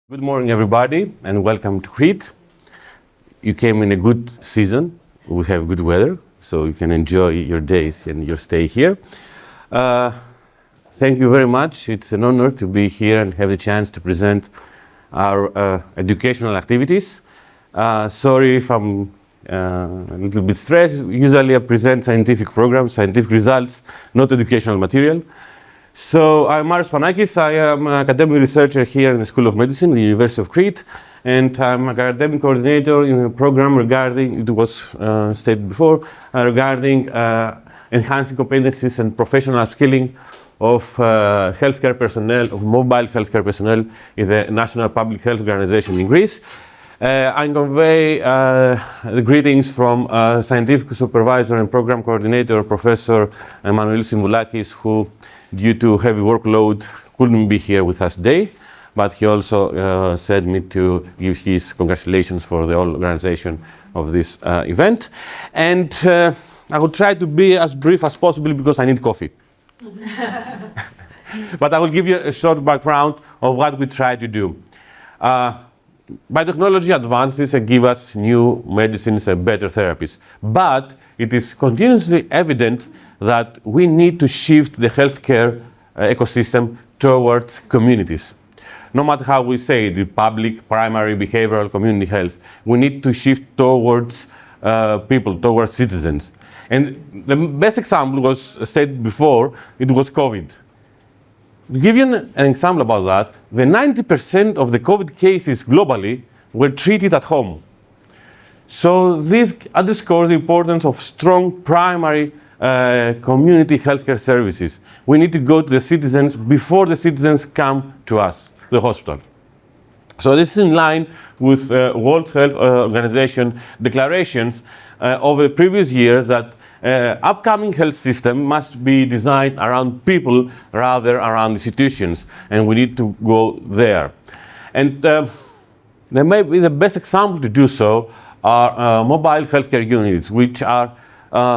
Good morning, everybody, and welcome to Crete. You came in a good season. We have good weather, so you can enjoy your days and your stay here. Thank you very much. It's an honor to be here and have the chance to present our educational activities. Sorry if I'm a little bit stressed. Usually I present scientific programs, scientific results, not educational material. So I'm Spanakis. I am an academic researcher here in the School of Medicine, the University of Crete, and I'm an academic coordinator in a program regarding, it was stated before, regarding enhancing competencies and professional upskilling of healthcare personnel, of mobile healthcare personnel in the National Public Health Organization in Greece. I convey the greetings from scientific supervisor and program coordinator, Professor Spanakis, who, due to heavy workload, couldn't be here with us today, but he also said me to give his congratulations for the whole organization of this event. And I will try to be as brief as possible because I need coffee. But I will give you a short background of what we try to do. Biotechnology advances and give us new medicines and better therapies. But it is continuously evident that we need to shift the healthcare ecosystem towards communities. No matter how we say the public, primary, behavioral, community health, we need to shift towards people, towards citizens. And the best example was stated before, it was COVID. To give you an example about that, the 90% of the COVID cases globally were treated at home. So this underscores the importance of strong primary community healthcare services. We need to go to the citizens before the citizens come to us, the hospital. So this is in line with World Health Organization declarations over the previous years that upcoming health system must be designed around people rather around institutions, and we need to go there. And there may be the best example to do so are mobile healthcare units, which are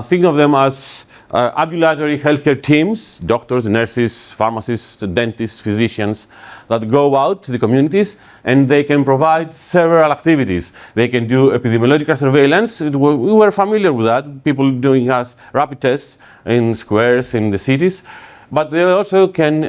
think of them as ambulatory healthcare teams, doctors, nurses, pharmacists, dentists, physicians, that go out to the communities and they can provide several activities. They can do epidemiological surveillance. We were familiar with that, people doing rapid tests in squares in the cities. But they also can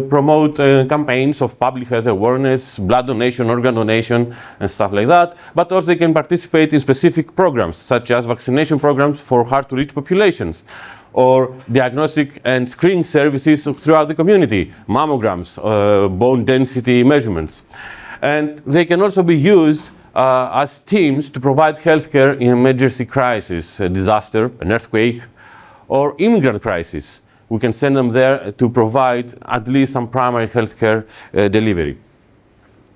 promote campaigns of public health awareness, blood donation, organ donation, and stuff like that. But also they can participate in specific programs, such as vaccination programs for hard-to-reach populations, or diagnostic and screening services throughout the community, mammograms, bone density measurements. And they can also be used as teams to provide healthcare in emergency crisis, a disaster, an earthquake, or immigrant crisis. We can send them there to provide at least some primary healthcare delivery.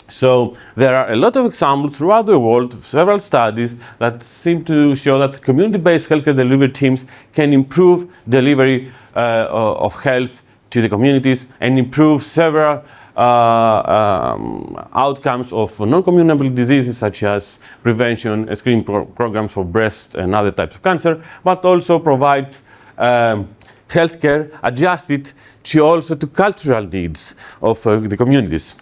So there are a lot of examples throughout the world, several studies that seem to show that community-based healthcare delivery teams can improve delivery of health to the communities and improve several outcomes of non-communicable diseases such as prevention and screening programs for breast and other types of cancer, but also provide healthcare adjusted to cultural needs of the communities.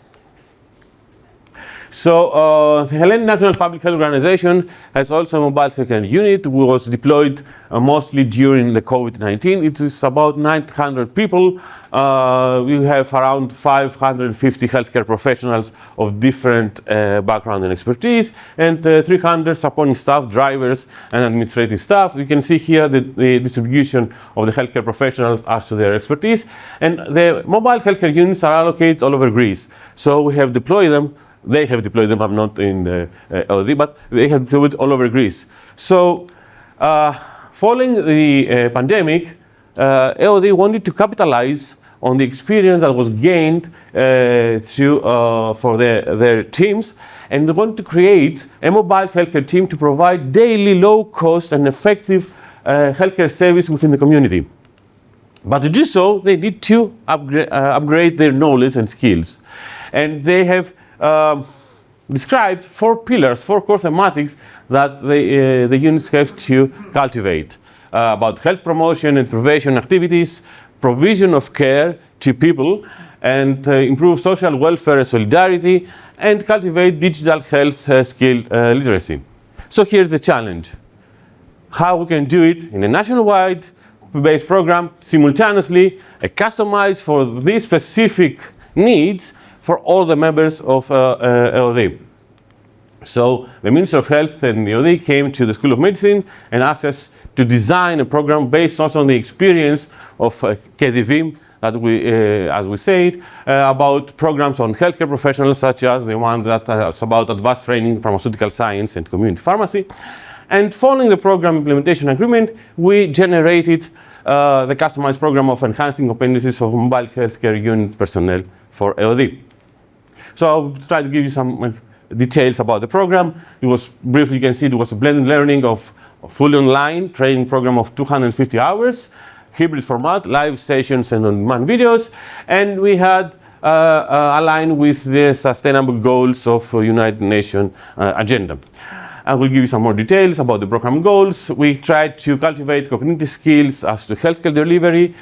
So the Hellenic National Public Health Organization has also a mobile healthcare unit which was deployed mostly during the COVID-19. It is about 900 people. We have around 550 healthcare professionals of different background and expertise, and 300 supporting staff, drivers, and administrative staff. You can see here the distribution of the healthcare professionals as to their expertise. And the mobile healthcare units are allocated all over Greece. So we have deployed them. They have deployed them, I'm not in the EOD, but they have deployed all over Greece. So following the pandemic, EOD wanted to capitalize on the experience that was gained for their teams, and they wanted to create a mobile healthcare team to provide daily low-cost and effective healthcare service within the community. But to do so, they need to upgrade their knowledge and skills. And they have described 4 pillars, 4 core thematics that the units have to cultivate about health promotion and prevention activities, provision of care to people, and improve social welfare and solidarity, and cultivate digital health skill literacy. So here's the challenge. How we can do it in a nationwide based program simultaneously, customized for these specific needs for all the members of EOD. So the Minister of Health and EOD came to the School of Medicine and asked us to design a program based also on the experience of KDV, that we, as we said, about programs on healthcare professionals, such as the one that is about advanced training in pharmaceutical science and community pharmacy. And following the program implementation agreement, we generated the customized program of enhancing competencies of mobile healthcare unit personnel for EOD. So I'll try to give you some details about the program. It was briefly, you can see it was a blended learning of fully online training program of 250 hours, hybrid format, live sessions and on-demand videos, and we had aligned with the sustainable goals of United Nations agenda. I will give you some more details about the program goals. We tried to cultivate cognitive skills as to healthcare delivery,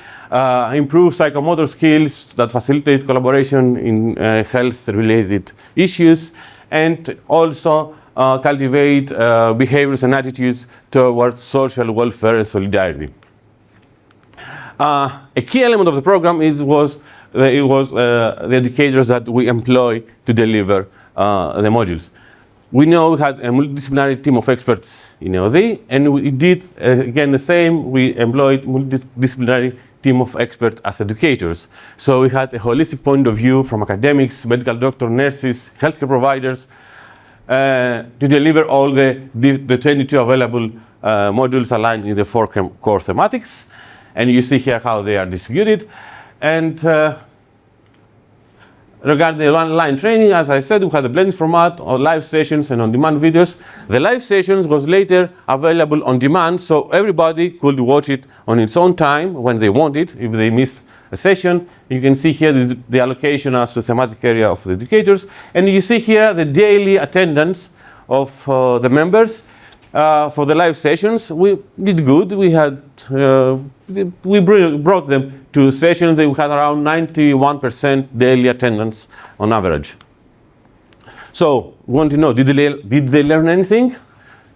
improve psychomotor skills that facilitate collaboration in health-related issues, and also cultivate behaviors and attitudes towards social welfare and solidarity. A key element of the program was the educators that we employ to deliver the modules. We know we had a multidisciplinary team of experts in EOD, and we did, again, the same. We employed multidisciplinary team of experts as educators. So we had a holistic point of view from academics, medical doctors, nurses, healthcare providers, to deliver all the 22 available modules aligned in the 4 core thematics. And you see here how they are distributed. And regarding the online training, as I said, we had a blended format of live sessions and on-demand videos. The live sessions was later available on demand, so everybody could watch it on its own time when they want it, if they missed a session. You can see here the allocation as to thematic area of the educators. And you see here the daily attendance of the members. For the live sessions, we did good. We had we brought them to sessions. They had around 91% daily attendance on average. So we want to know, did they learn anything?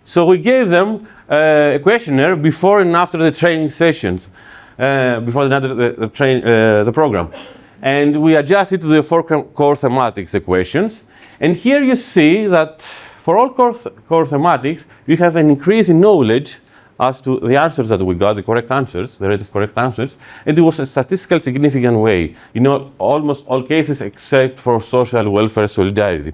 So we gave them a questionnaire before and after the training sessions, before the program, and we adjusted to the 4 core thematics equations. And here you see that for all core thematics, we have an increase in knowledge as to the answers that we got, the correct answers, the rate of correct answers, and it was a statistically significant way in almost all cases except for social welfare solidarity.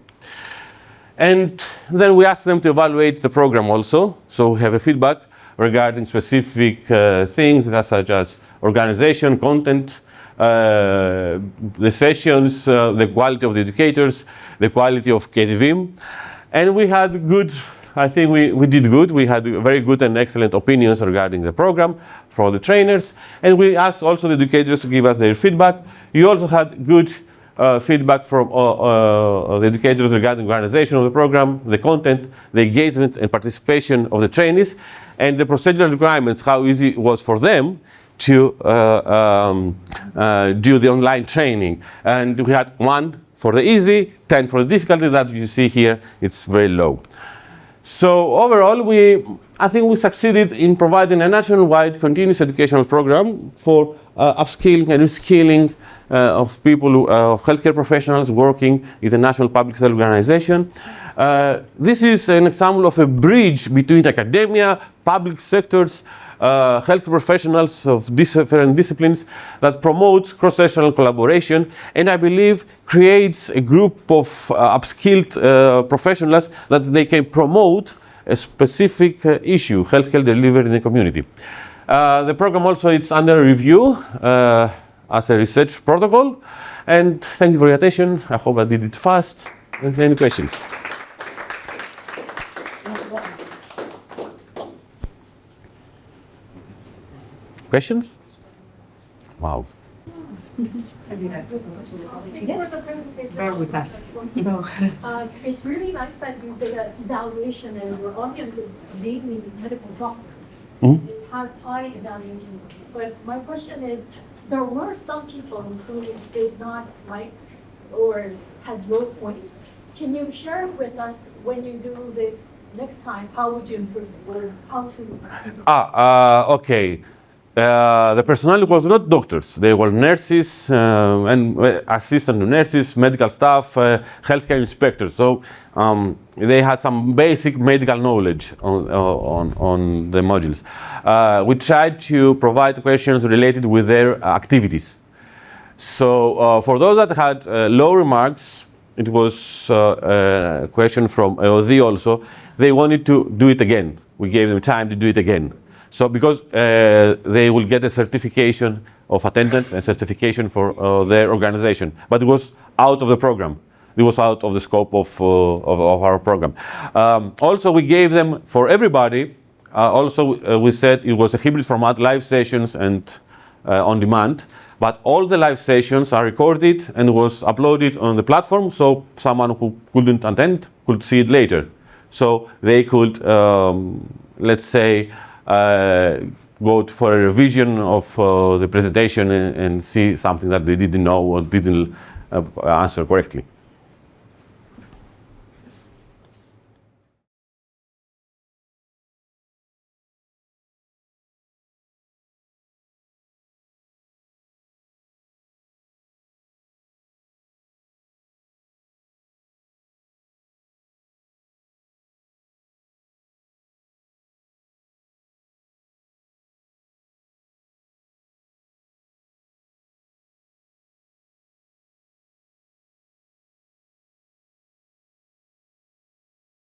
And then we asked them to evaluate the program also, so we have a feedback regarding specific things such as organization, content, the sessions, the quality of the educators, the quality of KDV. And we had good, I think we did good. We had very good and excellent opinions regarding the program for the trainers. And we asked also the educators to give us their feedback. We also had good feedback from the educators regarding the organization of the program, the content, the engagement and participation of the trainees, and the procedural requirements, how easy it was for them to do the online training. And we had 1 for the easy, 10 for the difficulty that you see here, it's very low. So overall, I think we succeeded in providing a nationwide continuous educational program for upskilling and reskilling of people, of healthcare professionals working in the National Public Health Organization. This is an example of a bridge between academia, public sectors, health professionals of different disciplines that promotes cross-sectional collaboration, and I believe creates a group of upskilled professionals that they can promote a specific issue, healthcare delivery in the community. The program also is under review as a research protocol, and thank you for your attention. I hope I did it fast. Any questions? Questions? Wow. Bear with us. It's really nice that you did an evaluation and your audience is mainly medical doctors. Mm-hmm. It has high evaluation. But my question is, there were some people, including did not like or had low points, can you share with us when you do this next time, how would you improve it? Or how to improve it? Okay. The personnel was not doctors. They were nurses and assistant nurses, medical staff, healthcare inspectors. So they had some basic medical knowledge on the modules. We tried to provide questions related with their activities. So for those that had low remarks, it was a question from EOD also. They wanted to do it again. We gave them time to do it again. So because they will get a certification of attendance and certification for their organization. But it was out of the program. It was out of the scope of our program. Also, we gave them, for everybody, we said it was a hybrid format, live sessions and on demand. But all the live sessions are recorded and was uploaded on the platform, so someone who couldn't attend could see it later. So they could, let's say, go for a revision of the presentation and see something that they didn't know or didn't answer correctly.